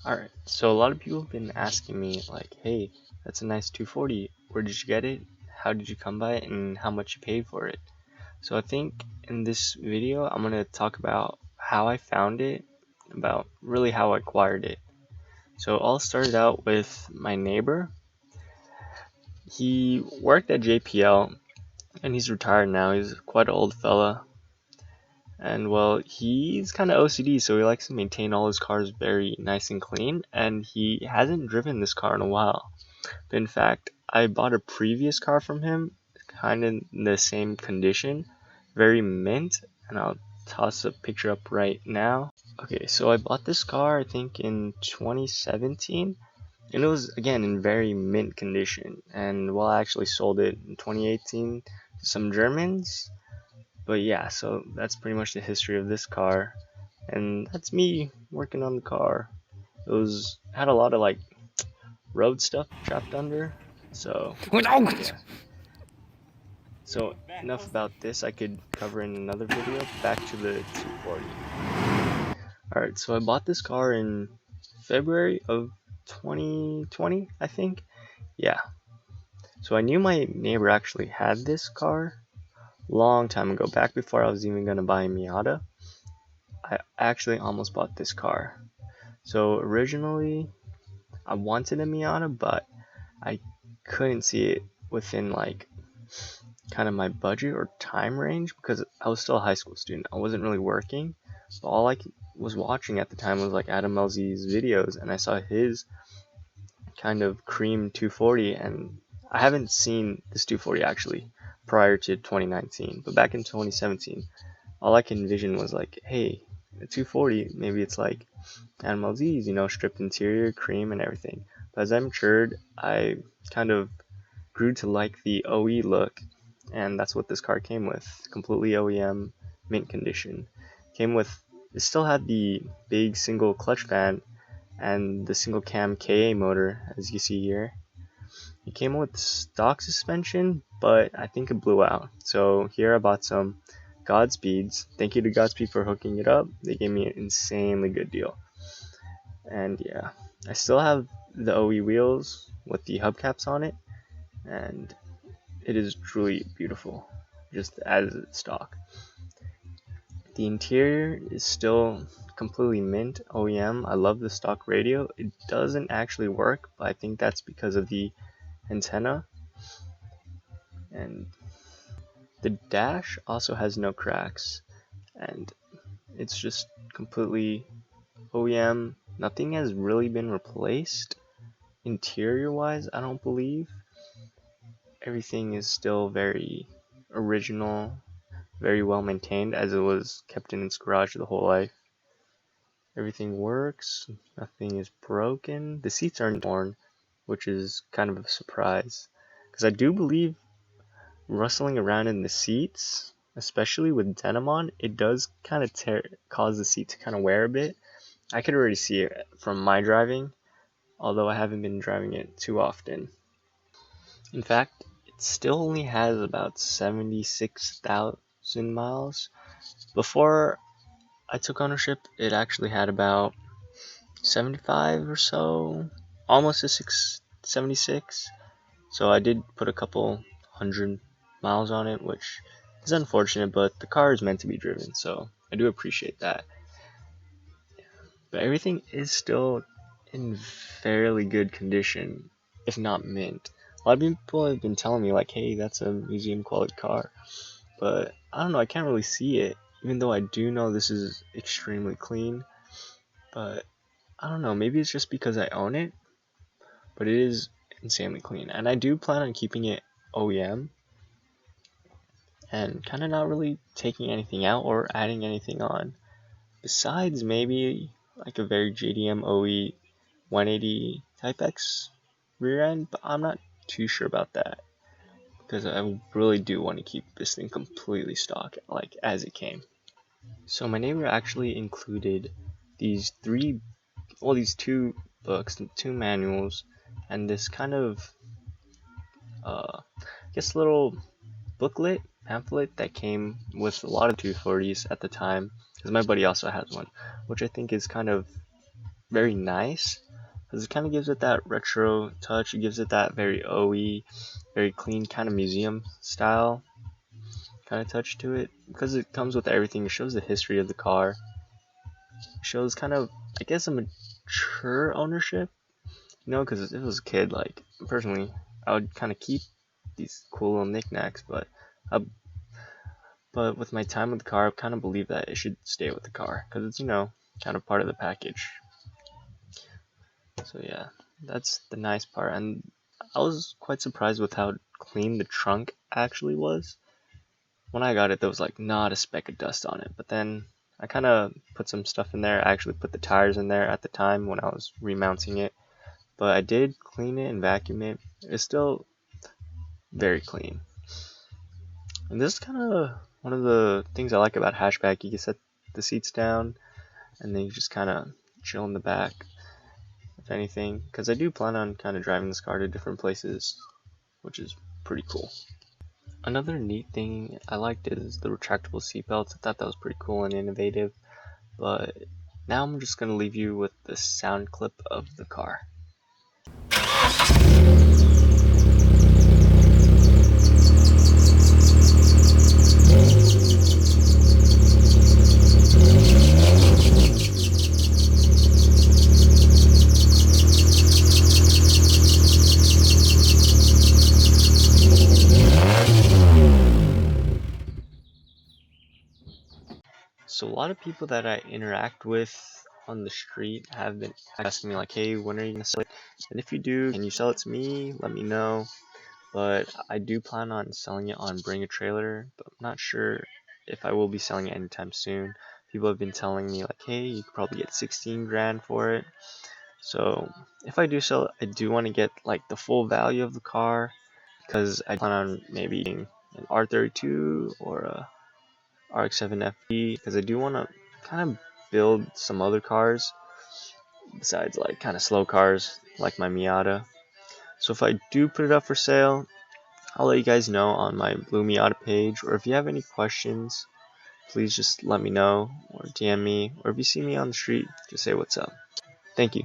Alright, so a lot of people have been asking me, like, hey, that's a nice 240. Where did you get it? How did you come by it? And how much you paid for it? So I think in this video, I'm going to talk about how I found it, about really how I acquired it. So all started out with my neighbor. He worked at JPL, and he's retired now. He's quite an old fella. And well, he's kind of OCD, so he likes to maintain all his cars very nice and clean, and he hasn't driven this car in a while. But in fact, I bought a previous car from him, kind of in the same condition, very mint, and I'll toss a picture up right now. Okay, so I bought this car, I think in 2017, and it was, again, in very mint condition. And well, I actually sold it in 2018 to some Germans. But yeah, so that's pretty much the history of this car, and that's me working on the car. It had a lot of like road stuff trapped under, so yeah. So enough about this. I could cover in another video. Back to the 240. Alright, so I bought this car in February of 2020, I think. Yeah. So I knew my neighbor actually had this car long time ago, back before I was even gonna buy a Miata. I actually almost bought this car. So originally I wanted a Miata, but I couldn't see it within like kind of my budget or time range because I was still a high school student. I wasn't really working. So all I was watching at the time was like Adam LZ's videos, and I saw his kind of cream 240, and I haven't seen this 240 actually prior to 2019, but back in 2017, all I could envision was like, hey, a 240, maybe it's like Animal Z's, stripped interior, cream, and everything. But as I matured, I kind of grew to like the OE look, and that's what this car came with. Completely OEM, mint condition. It still had the big single clutch fan and the single cam KA motor, as you see here. It came with stock suspension, but I think it blew out. So here I bought some Godspeeds. Thank you to Godspeed for hooking it up. They gave me an insanely good deal. And yeah, I still have the OE wheels with the hubcaps on it, and it is truly beautiful, just as it's stock. The interior is still completely mint OEM. I love the stock radio. It doesn't actually work, but I think that's because of the antenna. And the dash also has no cracks, and it's just completely OEM. Nothing has really been replaced interior wise, I don't believe. Everything is still very original, very well maintained, as it was kept in its garage the whole life. Everything works, nothing is broken. The seats aren't torn, which is kind of a surprise, because I do believe rustling around in the seats, especially with denim on, it does kind of cause the seat to kind of wear a bit. I could already see it from my driving, although I haven't been driving it too often. In fact, it still only has about 76,000 miles. Before I took ownership, it actually had about 75 or so, almost to 76. So I did put a couple hundred miles on it, which is unfortunate, but the car is meant to be driven, so I do appreciate that. But everything is still in fairly good condition, if not mint. A lot of people have been telling me like, hey, that's a museum quality car, but I don't know, I can't really see it, even though I do know this is extremely clean. But I don't know, maybe it's just because I own it, but it is insanely clean, and I do plan on keeping it OEM and kind of not really taking anything out or adding anything on, besides maybe like a very JDM OE 180 Type X rear end, but I'm not too sure about that, because I really do want to keep this thing completely stock, like as it came. So my neighbor actually included these two books, 2 manuals, and this kind of little booklet, pamphlet that came with a lot of 240s at the time, because my buddy also has one, which I think is kind of very nice because it kind of gives it that retro touch. It gives it that very OE, very clean kind of museum style kind of touch to it because it comes with everything. It shows the history of the car. It shows kind of, I guess, a mature ownership. Because if it was a kid, like personally, I would kind of keep these cool little knickknacks, uh, but with my time with the car, I kind of believe that it should stay with the car because it's kind of part of the package. So yeah, that's the nice part, and I was quite surprised with how clean the trunk actually was. When I got it, there was like not a speck of dust on it, but then I kind of put some stuff in there. I actually put the tires in there at the time when I was remounting it, but I did clean it and vacuum it. It's still very clean. And this is kind of one of the things I like about hatchback. You can set the seats down, and then you just kind of chill in the back, if anything. Because I do plan on kind of driving this car to different places, which is pretty cool. Another neat thing I liked is the retractable seatbelts. I thought that was pretty cool and innovative. But now I'm just going to leave you with the sound clip of the car. So a lot of people that I interact with on the street have been asking me like, hey, when are you gonna sell it? And if you do, can you sell it to me? Let me know. But I do plan on selling it on Bring a Trailer, but I'm not sure if I will be selling it anytime soon. People have been telling me like, hey, you could probably get 16 grand for it. So if I do sell it, I do want to get like the full value of the car because I plan on maybe getting an R32 or a RX-7 FE because I do want to kind of build some other cars besides like kind of slow cars like my Miata. So if I do put it up for sale, I'll let you guys know on my Blue Miata page, or if you have any questions, please just let me know or DM me, or if you see me on the street, just say what's up. Thank you.